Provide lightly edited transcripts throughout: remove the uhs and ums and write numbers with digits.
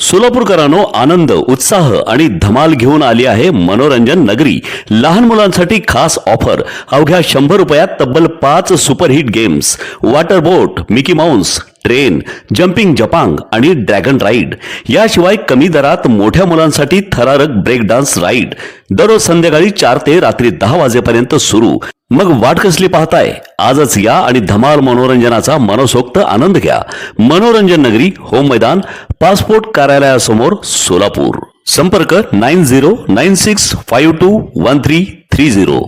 सोलापूरकरांनो, आनंद, उत्साह आणि धमाल घेऊन आली आहे मनोरंजन नगरी. लहान मुलांसाठी खास ऑफर. अवघ्या 100 रुपयात तब्बल 5 सुपरहिट गेम्स, वॉटर बोट, मिकी माउस, ट्रेन, जम्पिंग जपांग आणि ड्रॅगन राईड. याशिवाय कमी दरात मोठ्या मुलांसाठी थरारक ब्रेक डान्स राईड. दररोज संध्याकाळी 4 ते रात्री 10 वाजेपर्यंत सुरू. मग वाट कसली पाहताय? आजच या आणि धमाल मनोरंजनाचा मनसोक्त आनंद घ्या. मनोरंजन नगरी, होम मैदान, पासपोर्ट कार्यालयासमोर, सोलापूर. संपर्क 9096521330.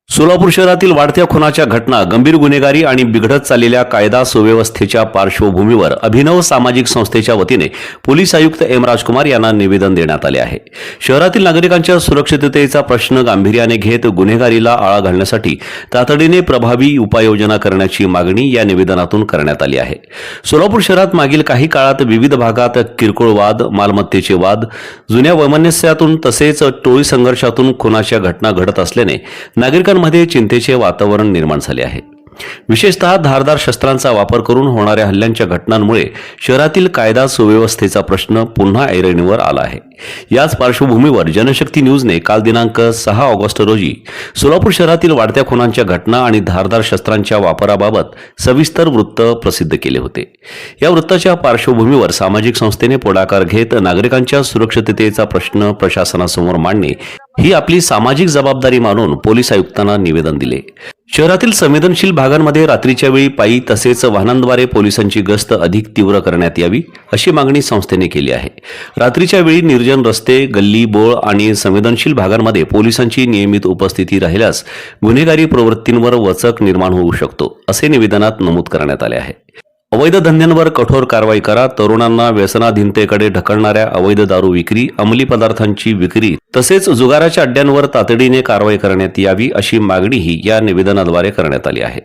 सोलापूर शहरातील वाढत्या खुनाच्या घटना, गंभीर गुन्हेगारी आणि बिघडत चाललेल्या कायदा सुव्यवस्थेच्या पार्श्वभूमीवर अभिनव सामाजिक संस्थेच्या वतीने पोलीस आयुक्त एम राजकुमार यांना निवेदन देण्यात आले आहे. शहरातील नागरिकांच्या सुरक्षिततेचा प्रश्न गांभीर्याने घेत गुन्हेगारीला आळा घालण्यासाठी तातडीने प्रभावी उपाययोजना करण्याची मागणी या निवेदनातून करण्यात आली आहे. सोलापूर शहरात मागील काही काळात विविध भागात किरकोळ वाद, मालमत्तेचे वाद, जुन्या वैमनस्यातून तसेच टोळी संघर्षातून खुनाच्या घटना घडत असल्याने नागरिकांमध्ये चिंतेचे वातावरण निर्माण झाले आहे. विशेषतः धारदार शस्त्रांचा वापर करून होणाऱ्या हल्ल्यांच्या घटनांमुळे शहरातील कायदा सुव्यवस्थेचा प्रश्न पुन्हा ऐरणीवर आला आहे. याच पार्श्वभूमीवर जनशक्ती न्यूजने काल दिनांक 6 ऑगस्ट रोजी सोलापूर शहरातील वाढत्या खुनांच्या घटना आणि धारदार शस्त्रांच्या वापराबाबत सविस्तर वृत्त प्रसिद्ध केले होते. या वृत्ताच्या पार्श्वभूमीवर सामाजिक संस्थेने पुढाकार घेत नागरिकांच्या सुरक्षिततेचा प्रश्न प्रशासनासमोर मांडणे ही आपली सामाजिक जबाबदारी मानून पोलीस आयुक्तांना निवेदन दिले. शहरातील संवेदनशील भागांमध्ये रात्रीच्या वेळी पायी तसेच वाहनांद्वारे पोलिसांची गस्त अधिक तीव्र करण्यात यावी अशी मागणी संस्थेने केली आहे. रात्रीच्या वेळी निर्जन रस्ते, गल्ली बोळ आणि संवेदनशील भागांमध्ये पोलिसांची नियमित उपस्थिती राहिल्यास गुन्हेगारी प्रवृत्तींवर वचक निर्माण होऊ शकतो, असे निवेदनात नमूद करण्यात आले आहे. अवैध धंद्यांवर कठोर कारवाई करा. तरुणांना व्यसनाधीनतेकडे ढकलणाऱ्या अवैध दारू विक्री, अंमली पदार्थांची विक्री तसेच जुगाराच्या अड्ड्यांवर तातडीने कारवाई करण्यात यावी अशी मागणीही या निवेदनाद्वारे करण्यात आली आहे.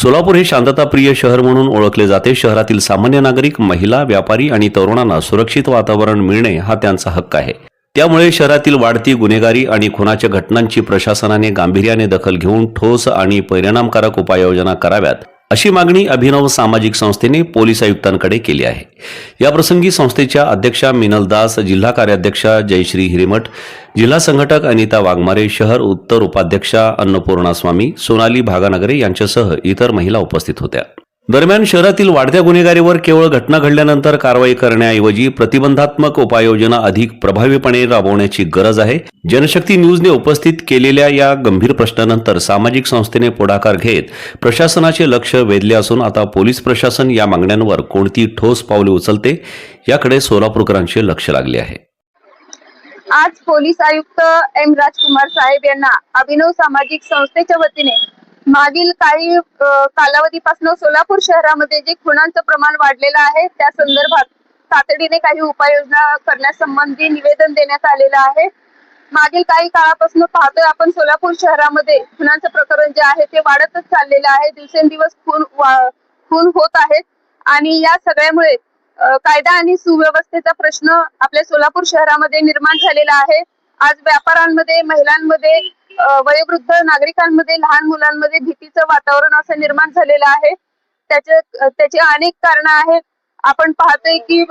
सोलापूर हे शांतताप्रिय शहर म्हणून ओळखले जाते. शहरातील सामान्य नागरिक, महिला, व्यापारी आणि तरुणांना सुरक्षित वातावरण मिळणे हा त्यांचा हक्क आहे. त्यामुळे शहरातील वाढती गुन्हेगारी आणि खुनाच्या घटनांची प्रशासनाने गांभीर्याने दखल घेऊन ठोस आणि परिणामकारक उपाययोजना कराव्यात अशी मागणी अभिनव सामाजिक संस्थेने पोलीस आयुक्तांकडे केली आहे. याप्रसंगी संस्थेच्या अध्यक्षा मिनल दास, जिल्हा कार्याध्यक्षा जयश्री हिरेमठ, जिल्हा संघटक अनिता वाघमारे, शहर उत्तर उपाध्यक्षा अन्नपूर्णा स्वामी, सोनाली भागानगरे यांच्यासह इतर महिला उपस्थित होत्या. दरम्यान शहरातील वाढत्या गुन्हेगारीवर केवळ घटना घडल्यानंतर कारवाई करण्याऐवजी प्रतिबंधात्मक उपाययोजना अधिक प्रभावीपणे राबवण्याची गरज आहे. जनशक्ती न्यूजने उपस्थित केलेल्या या गंभीर प्रश्नानंतर सामाजिक संस्थेने पुढाकार घेत प्रशासनाचे लक्ष वेधले असून आता पोलीस प्रशासन या मागण्यांवर कोणती ठोस पावले उचलते याकडे सोलापूरकरांचे लक्ष लागले आहे. आज पोलीस आयुक्त एम राजकुमार साहेब यांना अभिनव सामाजिक संस्थेच्या वतीने मागील काही कालावधीपासून सोलापूर शहरामध्ये जे खुनांचं प्रमाण वाढलेलं आहे त्या संदर्भात तातडीने काही उपाययोजना करण्यासंबंधी निवेदन देण्यात आलेलं आहे. मागील काही काळापासून पाहतोय आपण सोलापूर शहरामध्ये खुनांचं प्रकरण जे आहे ते वाढतच चाललेलं आहे. दिवसेंदिवस खून होत आहेत आणि या सगळ्यामुळे कायदा आणि सुव्यवस्थेचा प्रश्न आपल्या सोलापूर शहरामध्ये निर्माण झालेला आहे. आज व्यापाऱ्यांमध्ये, महिलांमध्ये, वयोवृद्ध नागरिकांमध्ये, लहान मुलांमध्ये भीतीचं वातावरण असं निर्माण झालेलं आहे. त्याचे अनेक कारण आहेत. आपण पाहतोय की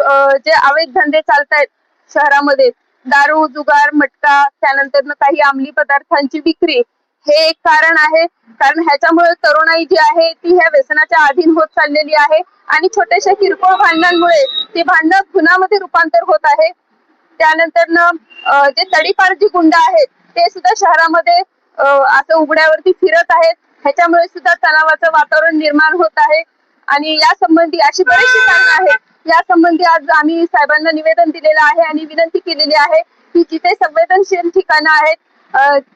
जे अवैध धंदे चालतायत शहरामध्ये, दारू, जुगार, मटका, त्यानंतर काही अंमली पदार्थांची विक्री, हे एक कारण आहे. कारण ह्याच्यामुळे तरुणाई जी आहे ती ह्या व्यसनाच्या अधीन होत चाललेली आहे आणि छोट्याशा किरकोळ भांडणांमुळे ते भांडण गुन्ह्यामध्ये रूपांतर होत आहे. त्यानंतर जे तडीपार जी गुंड आहेत ते सुद्धा शहरामध्ये असं उघड्यावरती फिरत आहेत. ह्याच्यामुळे सुद्धा तणावाचं वातावरण निर्माण होत आहे आणि या संबंधी अशी बरीचशी कारणं आहेत. या संबंधी आज आम्ही साहेबांना निवेदन दिलेलं आहे आणि विनंती केलेली आहे की जिथे संवेदनशील ठिकाणं आहेत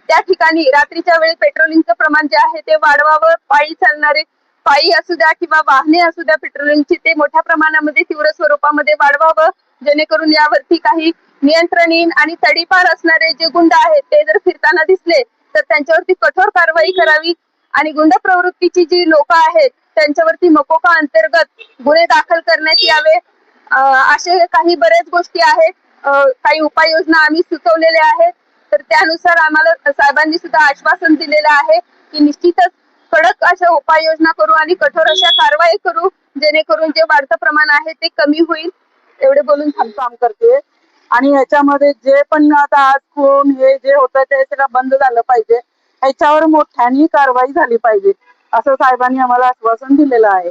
त्या ठिकाणी रात्रीच्या वेळी पेट्रोलिंगचं प्रमाण जे आहे ते वाढवावं. पायी चालणारे, पायी असू द्या किंवा वाहने असू द्या, पेट्रोलिंगची ते मोठ्या प्रमाणामध्ये तीव्र स्वरूपामध्ये वाढवावं, जेणेकरून यावरती काही नियंत्रण येईल आणि तडीपार असणारे जे गुंड आहेत ते जर फिरताना दिसले तर त्यांच्यावरती कठोर कारवाई करावी आणि गुंड प्रवृत्तीची जी लोक आहेत त्यांच्यावरती मकोका अंतर्गत गुन्हे दाखल करण्यात यावे. असे काही बऱ्याच गोष्टी आहेत. काही उपाययोजना आम्ही सुचवलेल्या आहेत. तर त्यानुसार आम्हाला साहेबांनी सुद्धा आश्वासन दिलेलं आहे की निश्चितच कडक अशा उपाययोजना करू आणि कठोर अशा कारवाई करू, जेणेकरून जे वाढतं प्रमाण आहे ते कमी होईल. एवढे बोलून थांबतो. काम करते आणि ह्याच्यामध्ये जे पण आता आज खून हे जे होतं ते सगळं बंद झालं पाहिजे. ह्याच्यावर मोठ्याने कारवाई झाली पाहिजे असं साहेबांनी आम्हाला आश्वासन दिलेलं आहे.